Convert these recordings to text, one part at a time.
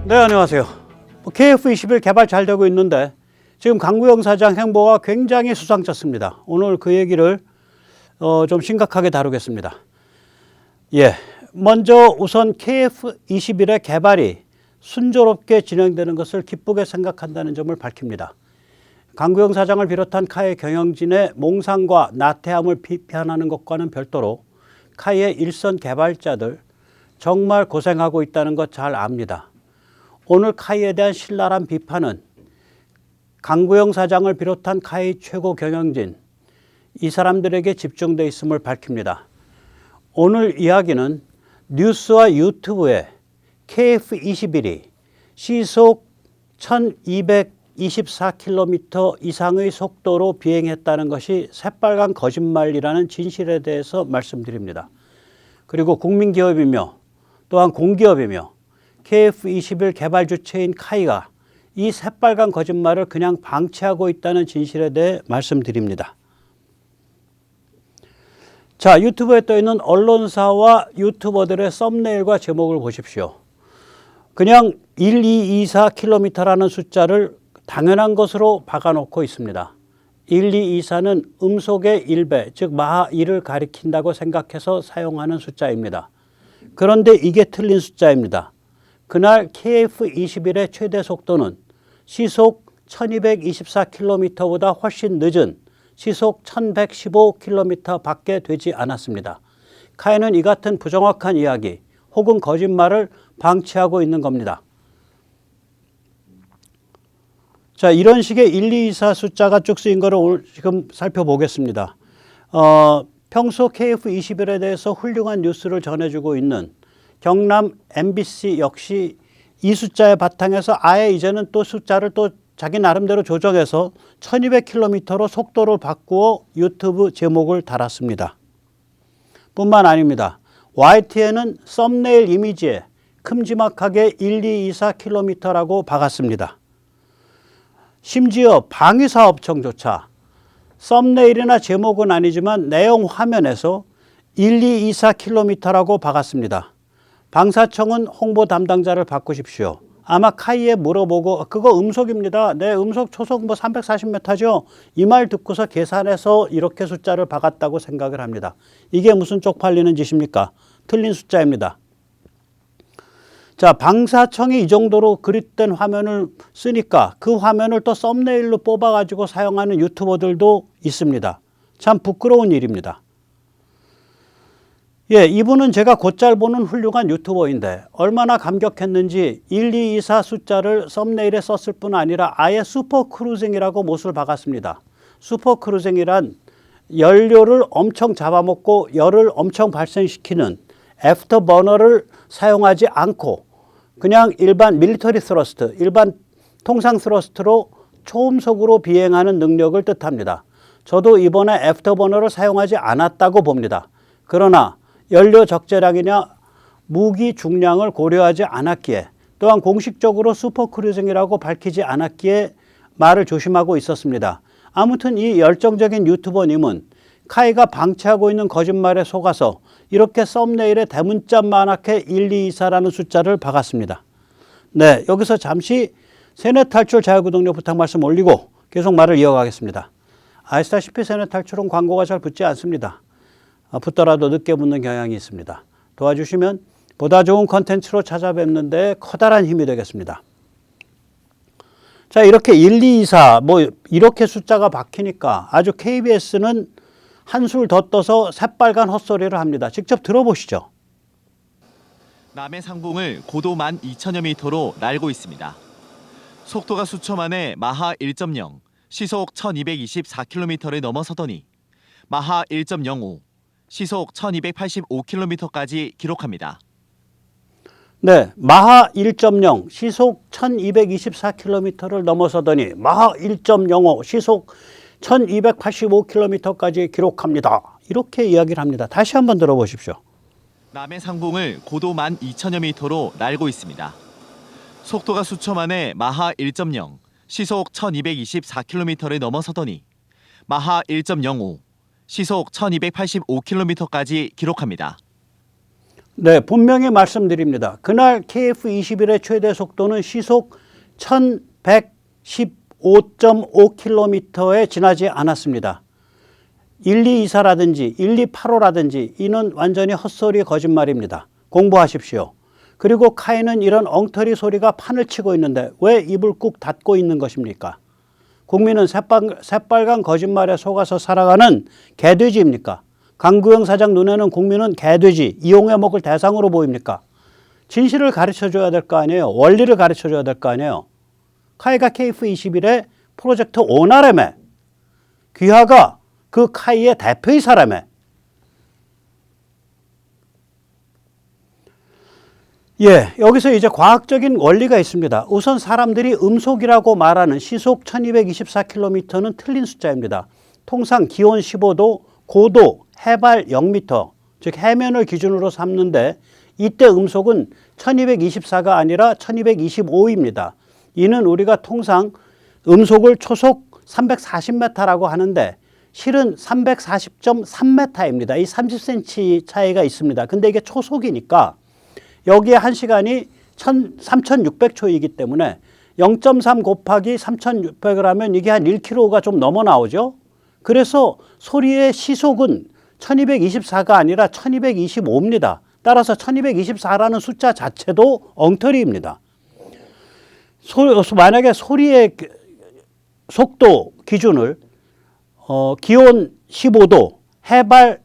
네, 안녕하세요. KF21 개발 잘 되고 있는데 지금 강구영 사장 행보가 굉장히 수상쩍습니다. 오늘 그 얘기를 좀 심각하게 다루겠습니다. 먼저 우선 KF21의 개발이 순조롭게 진행되는 것을 기쁘게 생각한다는 점을 밝힙니다. 강구영 사장을 비롯한 카이의 경영진의 몽상과 나태함을 비판하는 것과는 별도로 카이의 일선 개발자들 정말 고생하고 있다는 것 잘 압니다. 오늘 카이에 대한 신랄한 비판은 강구영 사장을 비롯한 카이 최고 경영진, 이 사람들에게 집중되어 있음을 밝힙니다. 오늘 이야기는 뉴스와 유튜브에 KF21이 시속 1224km 이상의 속도로 비행했다는 것이 새빨간 거짓말이라는 진실에 대해서 말씀드립니다. 그리고 국민기업이며 또한 공기업이며 KF21 개발 주체인 카이가 이 새빨간 거짓말을 그냥 방치하고 있다는 진실에 대해 말씀드립니다. 자, 유튜브에 떠있는 언론사와 유튜버들의 썸네일과 제목을 보십시오. 그냥 1224km라는 숫자를 당연한 것으로 박아놓고 있습니다. 1224는 음속의 1배, 즉 마하 1을 가리킨다고 생각해서 사용하는 숫자입니다. 그런데 이게 틀린 숫자입니다. 그날 KF21의 최대 속도는 시속 1224km보다 훨씬 늦은 시속 1115km 밖에 되지 않았습니다. 카이는 이 같은 부정확한 이야기 혹은 거짓말을 방치하고 있는 겁니다. 자, 이런 식의 1224 숫자가 쭉 쓰인 거를 오늘 지금 살펴보겠습니다. 평소 KF21에 대해서 훌륭한 뉴스를 전해주고 있는 경남 MBC 역시 이 숫자의 바탕에서 아예 이제는 또 숫자를 또 자기 나름대로 조정해서 1200km로 속도를 바꾸어 유튜브 제목을 달았습니다. 뿐만 아닙니다. YTN은 썸네일 이미지에 큼지막하게 1224km라고 박았습니다. 심지어 방위사업청조차 썸네일이나 제목은 아니지만 내용 화면에서 1224km라고 박았습니다. 방사청은 홍보 담당자를 바꾸십시오. 아마 카이에 물어보고 그거 음속입니다. 네, 음속 초속 340m죠. 이 말 듣고서 계산해서 이렇게 숫자를 박았다고 생각을 합니다. 이게 무슨 쪽팔리는 짓입니까? 틀린 숫자입니다. 자, 방사청이 이 정도로 그릇된 화면을 쓰니까 그 화면을 또 썸네일로 뽑아가지고 사용하는 유튜버들도 있습니다. 참 부끄러운 일입니다. 이분은 제가 곧잘 보는 훌륭한 유튜버인데 얼마나 감격했는지 1224 숫자를 썸네일에 썼을 뿐 아니라 아예 슈퍼크루징이라고 못을 박았습니다. 슈퍼크루징이란 연료를 엄청 잡아먹고 열을 엄청 발생시키는 애프터버너를 사용하지 않고 그냥 일반 밀리터리 스러스트, 일반 통상 스러스트로 초음속으로 비행하는 능력을 뜻합니다. 저도 이번에 애프터버너를 사용하지 않았다고 봅니다. 그러나 연료 적재량이나 무기 중량을 고려하지 않았기에 또한 공식적으로 슈퍼크루징이라고 밝히지 않았기에 말을 조심하고 있었습니다. 아무튼 이 열정적인 유튜버님은 카이가 방치하고 있는 거짓말에 속아서 이렇게 썸네일에 대문짝만하게 1224라는 숫자를 박았습니다. 네, 여기서 잠시 세뇌 탈출 자유구독료 부탁 말씀 올리고 계속 말을 이어가겠습니다. 아시다시피 세뇌 탈출은 광고가 잘 붙지 않습니다. 붙더라도 늦게 붙는 경향이 있습니다. 도와주시면 보다 좋은 컨텐츠로 찾아뵙는 데 커다란 힘이 되겠습니다. 자, 이렇게 1224 이렇게 숫자가 박히니까 아주 KBS는 한술 더 떠서 새빨간 헛소리를 합니다. 직접 들어보시죠. 남해 상공을 고도 12,000여 미터로 날고 있습니다. 속도가 수초 만에 마하 1.0, 시속 1224km를 넘어서더니 마하 1.05, 시속 1285km까지 기록합니다. 네, 마하 1.0, 시속 1224km를 넘어서더니 마하 1.05, 시속 1285km까지 기록합니다. 이렇게 이야기를 합니다. 다시 한번 들어보십시오. 남해 상공을 고도 12,000여 미터로 날고 있습니다. 속도가 수초 만에 마하 1.0, 시속 1224km를 넘어서더니 마하 1.05, 시속 1285km까지 기록합니다. 네, 분명히 말씀드립니다. 그날 KF-21의 최대 속도는 시속 1115.5km에 지나지 않았습니다. 1224라든지 1285라든지 이는 완전히 헛소리 거짓말입니다. 공부하십시오. 그리고 카이는 이런 엉터리 소리가 판을 치고 있는데 왜 입을 꾹 닫고 있는 것입니까? 국민은 새빨간 거짓말에 속아서 살아가는 개돼지입니까? 강구영 사장 눈에는 국민은 개돼지, 이용해 먹을 대상으로 보입니까? 진실을 가르쳐줘야 될 거 아니에요. 원리를 가르쳐줘야 될 거 아니에요. 카이가 KF-21의 프로젝트 오너라며. 귀하가 그 카이의 대표이사라며. 예, 여기서 이제 과학적인 원리가 있습니다. 우선 사람들이 음속이라고 말하는 시속 1224km는 틀린 숫자입니다. 통상 기온 15도, 고도, 해발 0m, 즉 해면을 기준으로 삼는데 이때 음속은 1224가 아니라 1225입니다. 이는 우리가 통상 음속을 초속 340m라고 하는데 실은 340.3m입니다. 이 30cm 차이가 있습니다. 근데 이게 초속이니까 여기에 1시간이 3600초이기 때문에 0.3 곱하기 3600을 하면 이게 한 1km가 좀 넘어 나오죠. 그래서 소리의 시속은 1224가 아니라 1225입니다. 따라서 1224라는 숫자 자체도 엉터리입니다. 만약에 소리의 속도 기준을 기온 15도, 해발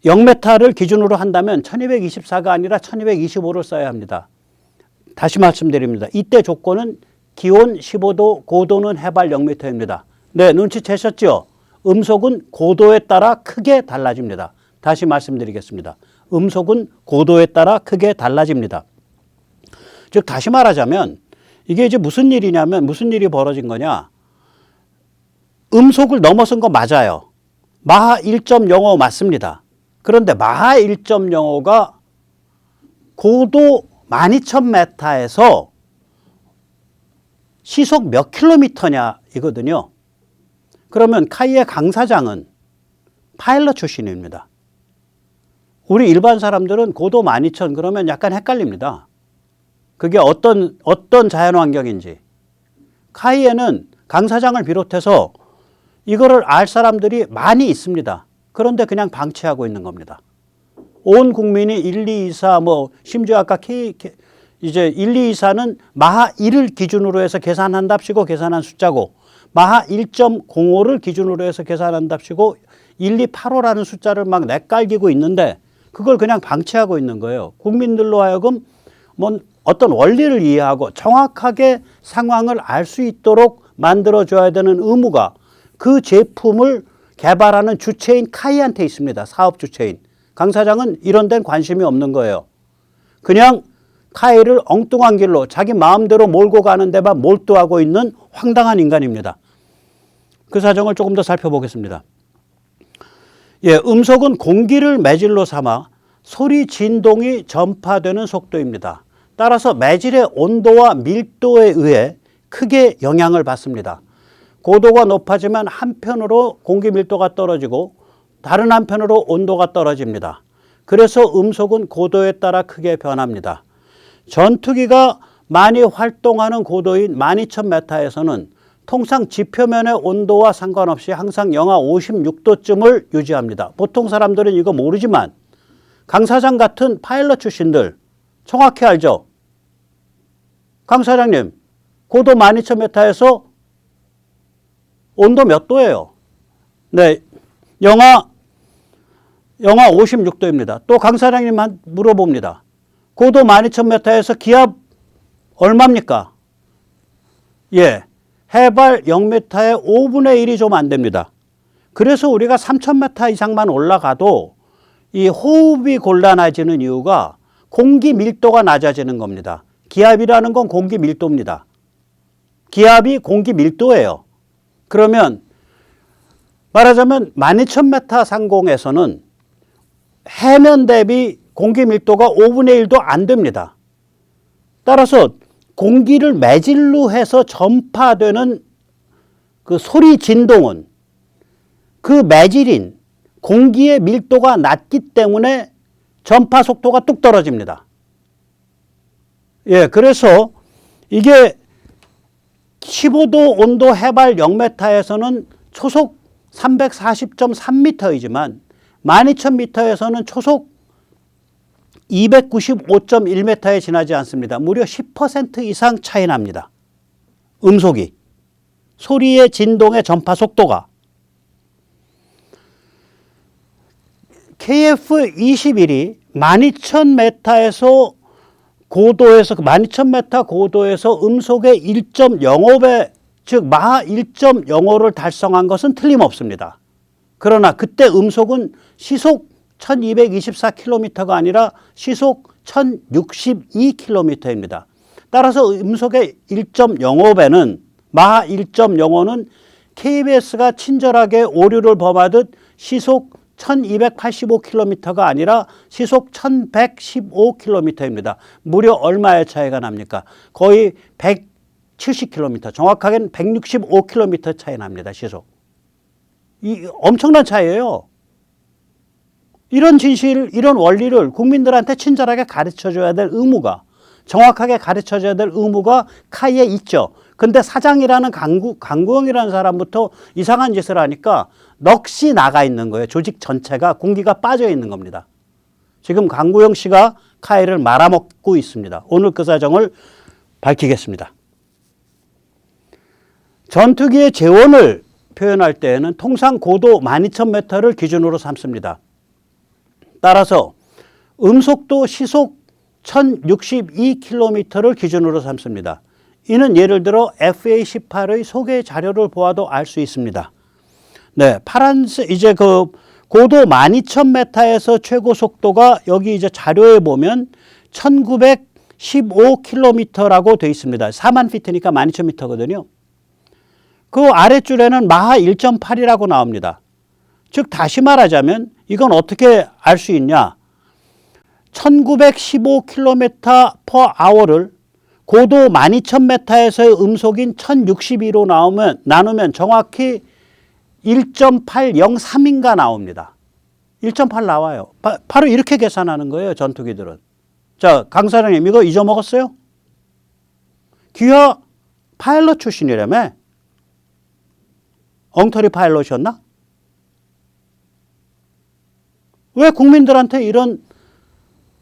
0m를 기준으로 한다면 1224가 아니라 1225를 써야 합니다. 다시 말씀드립니다. 이때 조건은 기온 15도, 고도는 해발 0m입니다. 네, 눈치채셨죠? 음속은 고도에 따라 크게 달라집니다. 다시 말씀드리겠습니다. 음속은 고도에 따라 크게 달라집니다. 즉 다시 말하자면 이게 이제 무슨 일이냐면 무슨 일이 벌어진 거냐? 음속을 넘어선 거 맞아요. 마하 1.05 맞습니다. 그런데 마하 1.05가 고도 12,000m에서 시속 몇 킬로미터냐 이거든요. 그러면 카이의 강 사장은 파일럿 출신입니다. 우리 일반 사람들은 고도 12,000 그러면 약간 헷갈립니다. 그게 어떤 자연환경인지. 카이에는 강 사장을 비롯해서 이거를 알 사람들이 많이 있습니다. 그런데 그냥 방치하고 있는 겁니다. 온 국민이 1, 2, 4, 심지어 아까 이제 1, 2, 4는 마하 1을 기준으로 해서 계산한답시고 계산한 숫자고 마하 1.05를 기준으로 해서 계산한답시고 1285라는 숫자를 막 내깔기고 있는데 그걸 그냥 방치하고 있는 거예요. 국민들로 하여금 어떤 원리를 이해하고 정확하게 상황을 알 수 있도록 만들어줘야 되는 의무가 그 제품을 개발하는 주체인 카이한테 있습니다. 사업 주체인. 강 사장은 이런 데는 관심이 없는 거예요. 그냥 카이를 엉뚱한 길로 자기 마음대로 몰고 가는 데만 몰두하고 있는 황당한 인간입니다. 그 사정을 조금 더 살펴보겠습니다. 예, 음속은 공기를 매질로 삼아 소리 진동이 전파되는 속도입니다. 따라서 매질의 온도와 밀도에 의해 크게 영향을 받습니다. 고도가 높아지면 한편으로 공기 밀도가 떨어지고 다른 한편으로 온도가 떨어집니다. 그래서 음속은 고도에 따라 크게 변합니다. 전투기가 많이 활동하는 고도인 12,000m에서는 통상 지표면의 온도와 상관없이 항상 영하 56도쯤을 유지합니다. 보통 사람들은 이거 모르지만 강 사장 같은 파일럿 출신들 정확히 알죠? 강 사장님, 고도 12,000m에서 온도 몇 도예요? 네, 영하 56도입니다. 또 강 사장님한테 물어봅니다. 고도 12,000m에서 기압 얼마입니까? 예, 해발 0m의 5분의 1이 좀 안 됩니다. 그래서 우리가 3,000m 이상만 올라가도 이 호흡이 곤란해지는 이유가 공기 밀도가 낮아지는 겁니다. 기압이라는 건 공기 밀도입니다. 기압이 공기 밀도예요. 그러면 말하자면 12,000m 상공에서는 해면 대비 공기 밀도가 5분의 1도 안 됩니다. 따라서 공기를 매질로 해서 전파되는 그 소리 진동은 그 매질인 공기의 밀도가 낮기 때문에 전파 속도가 뚝 떨어집니다. 예, 그래서 이게 15도 온도 해발 0m에서는 초속 340.3m이지만 12,000m에서는 초속 295.1m에 지나지 않습니다. 무려 10% 이상 차이 납니다. 음속이. 소리의 진동의 전파 속도가. KF-21이 12,000m에서 고도에서 12,000m 고도에서 음속의 1.05배 즉 마하 1.05를 달성한 것은 틀림없습니다. 그러나 그때 음속은 시속 1224km가 아니라 시속 1062km입니다. 따라서 음속의 1.05배는 마하 1.05는 KBS가 친절하게 오류를 범하듯 시속 1285km가 아니라 시속 1115km입니다. 무려 얼마의 차이가 납니까? 거의 170km, 정확하게는 165km 차이 납니다. 시속. 이 엄청난 차이예요. 이런 진실, 이런 원리를 국민들한테 친절하게 가르쳐줘야 될 의무가, 정확하게 가르쳐줘야 될 의무가 카이에 있죠. 근데 사장이라는 강구형이라는 사람부터 이상한 짓을 하니까 넋이 나가 있는 거예요. 조직 전체가 공기가 빠져 있는 겁니다. 지금 강구형 씨가 카이를 말아먹고 있습니다. 오늘 그 사정을 밝히겠습니다. 전투기의 재원을 표현할 때에는 통상 고도 12,000m를 기준으로 삼습니다. 따라서 음속도 시속 1062km를 기준으로 삼습니다. 이는 예를 들어 FA-18의 소개 자료를 보아도 알 수 있습니다. 네, 파란색 이제 그 고도 12,000m에서 최고 속도가 여기 이제 자료에 보면 1915km라고 되어 있습니다. 4만 피트니까 12,000m거든요. 그 아랫줄에는 마하 1.8이라고 나옵니다. 즉 다시 말하자면 이건 어떻게 알 수 있냐? 1915km/h를 고도 12,000m에서의 음속인 1062로 나누면 정확히 1.803인가 나옵니다. 1.8 나와요. 바로 이렇게 계산하는 거예요. 전투기들은. 자, 강 사장님 이거 잊어먹었어요? 기아 파일럿 출신이라며? 엉터리 파일럿이었나? 왜 국민들한테 이런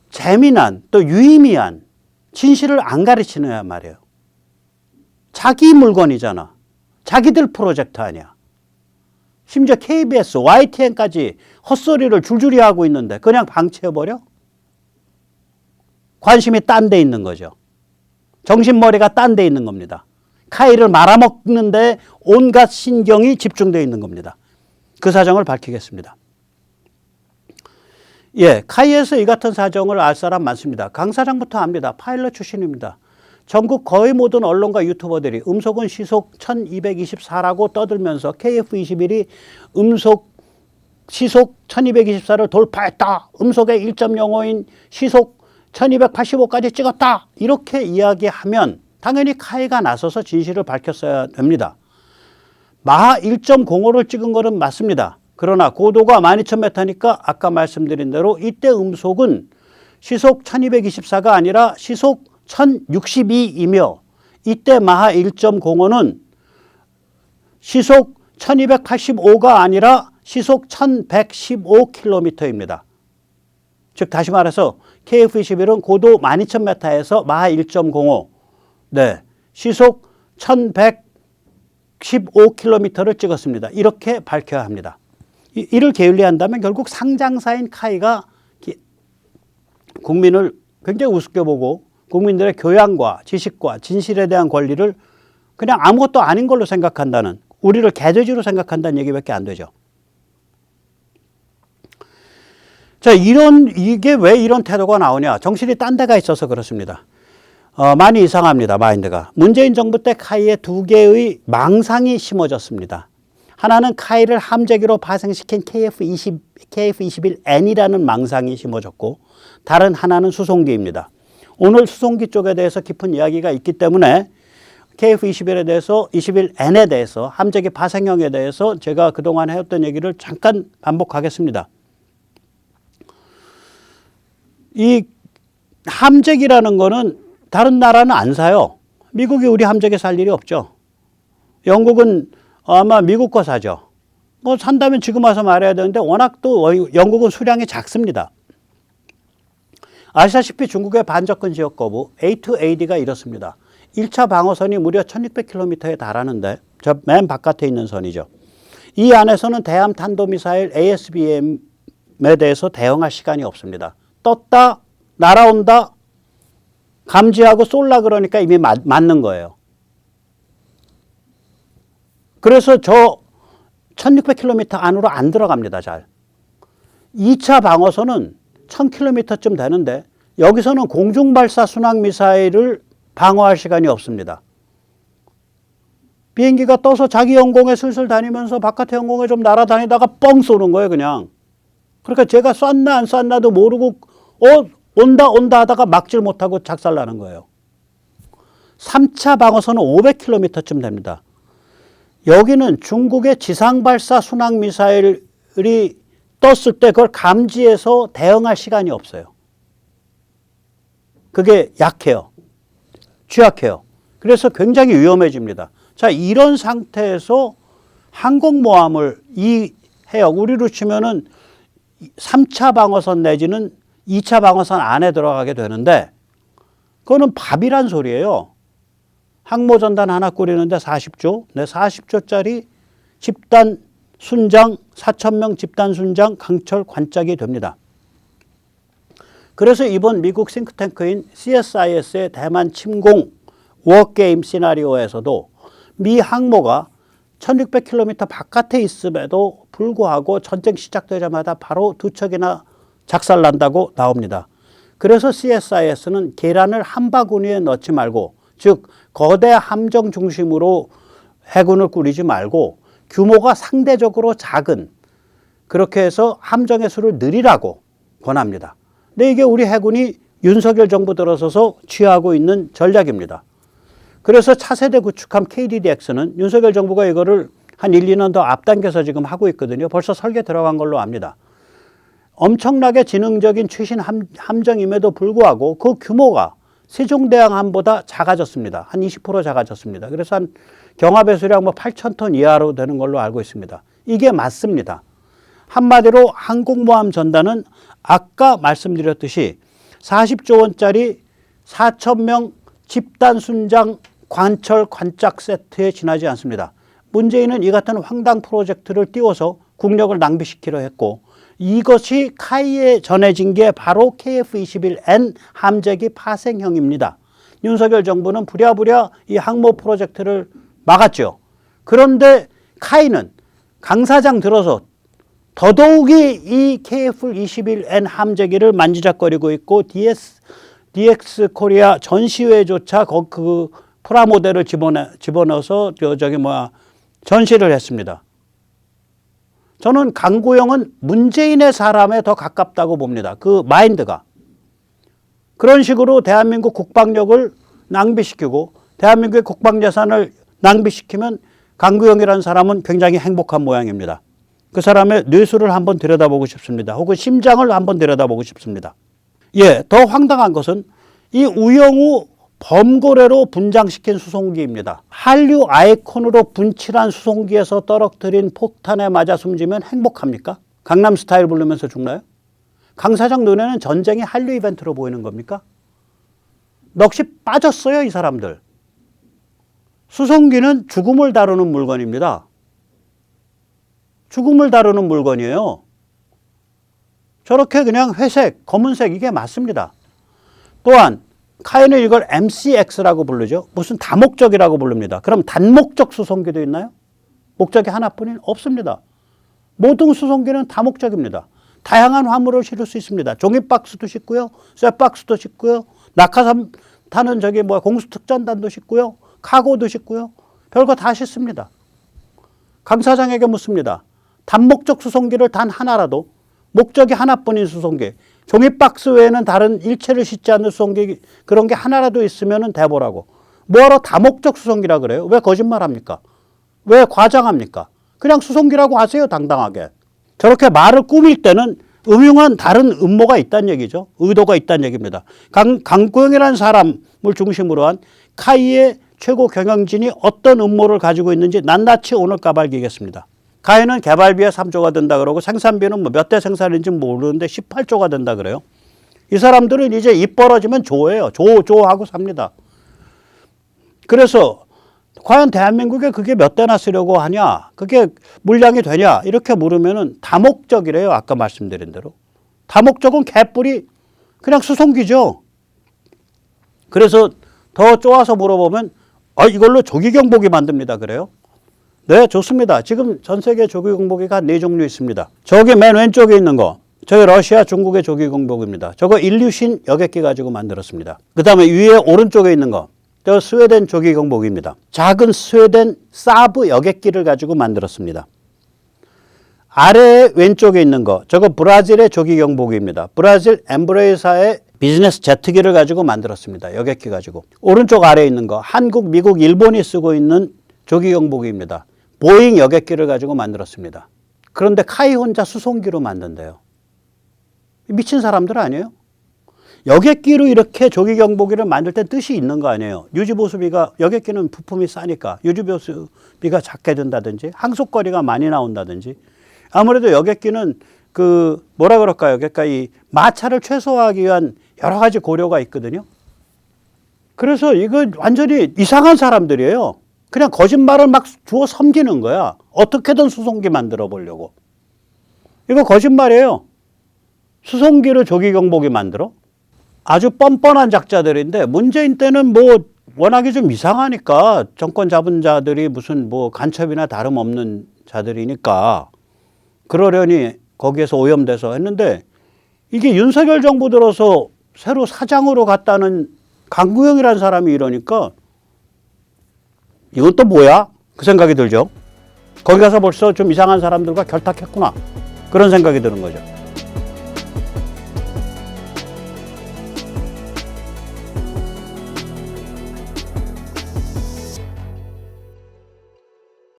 재미난 또 유의미한 진실을 안 가르치느냐 말이에요. 자기 물건이잖아. 자기들 프로젝트 아니야. 심지어 KBS, YTN까지 헛소리를 줄줄이 하고 있는데 그냥 방치해버려? 관심이 딴 데 있는 거죠. 정신머리가 딴 데 있는 겁니다. 카이를 말아먹는데 온갖 신경이 집중되어 있는 겁니다. 그 사정을 밝히겠습니다. 예, 카이에서 이 같은 사정을 알 사람 많습니다. 강 사장부터 압니다. 파일럿 출신입니다. 전국 거의 모든 언론과 유튜버들이 음속은 시속 1224라고 떠들면서 KF-21이 시속 1224를 돌파했다. 음속의 1.05인 시속 1285까지 찍었다. 이렇게 이야기하면 당연히 카이가 나서서 진실을 밝혔어야 됩니다. 마하 1.05를 찍은 거는 맞습니다. 그러나 고도가 12,000m니까 아까 말씀드린 대로 이때 음속은 시속 1224가 아니라 시속 1062이며 이때 마하 1.05는 시속 1285가 아니라 시속 1115km입니다. 즉 다시 말해서 KF-21은 고도 12,000m에서 마하 1.05 네, 시속 1115km를 찍었습니다. 이렇게 밝혀야 합니다. 이를 게을리한다면 결국 상장사인 카이가 국민을 굉장히 우습게 보고 국민들의 교양과 지식과 진실에 대한 권리를 그냥 아무것도 아닌 걸로 생각한다는, 우리를 개돼지로 생각한다는 얘기밖에 안 되죠. 자, 이게 왜 이런 태도가 나오냐? 정신이 딴 데가 있어서 그렇습니다. 많이 이상합니다. 마인드가. 문재인 정부 때 카이에 두 개의 망상이 심어졌습니다. 하나는 카이를 함재기로 파생시킨 KF-21N이라는 망상이 심어졌고 다른 하나는 수송기입니다. 오늘 수송기 쪽에 대해서 깊은 이야기가 있기 때문에 KF-21에 대해서 21N에 대해서 함재기 파생형에 대해서 제가 그동안 해왔던 얘기를 잠깐 반복하겠습니다. 이 함재기라는 거는 다른 나라는 안 사요. 미국이 우리 함재기 살 일이 없죠. 영국은 아마 미국 거 사죠. 뭐 산다면 지금 와서 말해야 되는데 워낙 또 영국은 수량이 작습니다. 아시다시피 중국의 반접근 지역 거부 A2AD가 이렇습니다. 1차 방어선이 무려 1600km에 달하는데 저 맨 바깥에 있는 선이죠. 이 안에서는 대함 탄도미사일 ASBM에 대해서 대응할 시간이 없습니다. 떴다, 날아온다, 감지하고 쏠라 그러니까 이미 맞는 거예요. 그래서 저 1600km 안으로 안 들어갑니다. 잘. 2차 방어선은 1000km쯤 되는데 여기서는 공중발사 순항미사일을 방어할 시간이 없습니다. 비행기가 떠서 자기 영공에 슬슬 다니면서 바깥의 영공에 좀 날아다니다가 뻥 쏘는 거예요. 그냥. 그러니까 제가 쐈나 안 쐈나도 모르고 온다 하다가 막질 못하고 작살나는 거예요. 3차 방어선은 500km쯤 됩니다. 여기는 중국의 지상발사 순항미사일이 떴을 때 그걸 감지해서 대응할 시간이 없어요. 그게 약해요. 취약해요. 그래서 굉장히 위험해집니다. 자, 이런 상태에서 항공모함을 이 해역, 우리로 치면은 3차 방어선 내지는 2차 방어선 안에 들어가게 되는데 그거는 밥이란 소리예요. 항모전단 하나 꾸리는데 40조, 40조짜리 집단 순장, 4,000명 집단 순장 강철 관짝이 됩니다. 그래서 이번 미국 싱크탱크인 CSIS의 대만 침공 워게임 시나리오에서도 미 항모가 1600km 바깥에 있음에도 불구하고 전쟁 시작되자마자 바로 2척이나 작살난다고 나옵니다. 그래서 CSIS는 계란을 한 바구니에 넣지 말고, 즉 거대 함정 중심으로 해군을 꾸리지 말고 규모가 상대적으로 작은, 그렇게 해서 함정의 수를 늘리라고 권합니다. 근데 이게 우리 해군이 윤석열 정부 들어서서 취하고 있는 전략입니다. 그래서 차세대 구축함 KDDX는 윤석열 정부가 이거를 한 1, 2년 더 앞당겨서 지금 하고 있거든요. 벌써 설계 들어간 걸로 압니다. 엄청나게 지능적인 최신 함정임에도 불구하고 그 규모가 세종대왕함보다 작아졌습니다. 한 20% 작아졌습니다. 그래서 한 경합배수량 8,000톤 이하로 되는 걸로 알고 있습니다. 이게 맞습니다. 한마디로 항공모함 전단은 아까 말씀드렸듯이 40조 원짜리 4,000명 집단 순장 관철 관짝 세트에 지나지 않습니다. 문재인은 이 같은 황당 프로젝트를 띄워서 국력을 낭비시키려 했고, 이것이 카이에 전해진 게 바로 KF-21N 함재기 파생형입니다. 윤석열 정부는 부랴부랴 이 항모 프로젝트를 막았죠. 그런데 카이는 강 사장 들어서 더더욱이 이 KF-21N 함재기를 만지작거리고 있고 DX 코리아 전시회조차 그 프라모델을 집어넣어서 전시를 했습니다. 저는 강구영은 문재인의 사람에 더 가깝다고 봅니다. 그 마인드가. 그런 식으로 대한민국 국방력을 낭비시키고 대한민국의 국방예산을 낭비시키면 강구영이라는 사람은 굉장히 행복한 모양입니다. 그 사람의 뇌수를 한번 들여다보고 싶습니다. 혹은 심장을 한번 들여다보고 싶습니다. 예, 더 황당한 것은 이 우영우 범고래로 분장시킨 수송기입니다. 한류 아이콘으로 분칠한 수송기에서 떨어뜨린 폭탄에 맞아 숨지면 행복합니까? 강남스타일 부르면서 죽나요? 강 사장 눈에는 전쟁이 한류 이벤트로 보이는 겁니까? 넋이 빠졌어요, 이 사람들. 수송기는 죽음을 다루는 물건입니다. 죽음을 다루는 물건이에요. 저렇게 그냥 회색, 검은색 이게 맞습니다. 또한 카이는 이걸 MCX라고 부르죠. 무슨 다목적이라고 부릅니다. 그럼 단목적 수송기도 있나요? 목적이 하나뿐인 없습니다. 모든 수송기는 다목적입니다. 다양한 화물을 실을 수 있습니다. 종이박스도 싣고요. 쇠박스도 싣고요. 낙하산 타는 공수특전단도 싣고요. 카고도 싣고요. 별거 다 싣습니다. 강 사장에게 묻습니다. 단목적 수송기를 단 하나라도, 목적이 하나뿐인 수송기, 종이박스 외에는 다른 일체를 싣지 않는 수송기, 그런 게 하나라도 있으면 대보라고. 뭐하러 다목적 수송기라 그래요? 왜 거짓말합니까? 왜 과장합니까? 그냥 수송기라고 하세요, 당당하게. 저렇게 말을 꾸밀 때는 음흉한 다른 음모가 있다는 얘기죠. 의도가 있다는 얘기입니다. 강구영이라는 사람을 중심으로 한 카이의 최고 경영진이 어떤 음모를 가지고 있는지 낱낱이 오늘 까발기겠습니다. 카이는 개발비에 3조가 든다 그러고 생산비는 뭐 몇 대 생산인지 모르는데 18조가 된다 그래요. 이 사람들은 이제 입 벌어지면 조예요. 조하고 삽니다. 그래서 과연 대한민국에 그게 몇 대나 쓰려고 하냐? 그게 물량이 되냐? 이렇게 물으면은 다목적이래요. 아까 말씀드린 대로. 다목적은 개뿔이 그냥 수송기죠. 그래서 더 쪼아서 물어보면 이걸로 조기경보기 만듭니다. 그래요? 네, 좋습니다. 지금 전 세계 조기경보기가 한 4종류 있습니다. 저기 맨 왼쪽에 있는 거. 저기 러시아, 중국의 조기경보기입니다. 저거 일류신 여객기 가지고 만들었습니다. 그 다음에 위에 오른쪽에 있는 거. 저 스웨덴 조기경보기입니다. 작은 스웨덴 사브 여객기를 가지고 만들었습니다. 아래 왼쪽에 있는 거, 저거 브라질의 조기경보기입니다. 브라질 엠브레이사의 비즈니스 제트기를 가지고 만들었습니다. 여객기 가지고. 오른쪽 아래에 있는 거, 한국, 미국, 일본이 쓰고 있는 조기경보기입니다. 보잉 여객기를 가지고 만들었습니다. 그런데 카이 혼자 수송기로 만든대요. 미친 사람들 아니에요? 여객기로 이렇게 조기경보기를 만들 때 뜻이 있는 거 아니에요. 유지보수비가, 여객기는 부품이 싸니까 유지보수비가 작게 든다든지 항속거리가 많이 나온다든지 아무래도 여객기는 뭐라 그럴까요? 그러니까 이 마찰을 최소화하기 위한 여러 가지 고려가 있거든요. 그래서 이거 완전히 이상한 사람들이에요. 그냥 거짓말을 막 주워 섬기는 거야. 어떻게든 수송기 만들어 보려고. 이거 거짓말이에요. 수송기를 조기경보기 만들어? 아주 뻔뻔한 작자들인데 문재인 때는 뭐 워낙에 좀 이상하니까 정권 잡은 자들이 무슨 뭐 간첩이나 다름없는 자들이니까 그러려니 거기에서 오염돼서 했는데 이게 윤석열 정부 들어서 새로 사장으로 갔다는 강구영이라는 사람이 이러니까 이건 또 뭐야? 그 생각이 들죠. 거기 가서 벌써 좀 이상한 사람들과 결탁했구나. 그런 생각이 드는 거죠.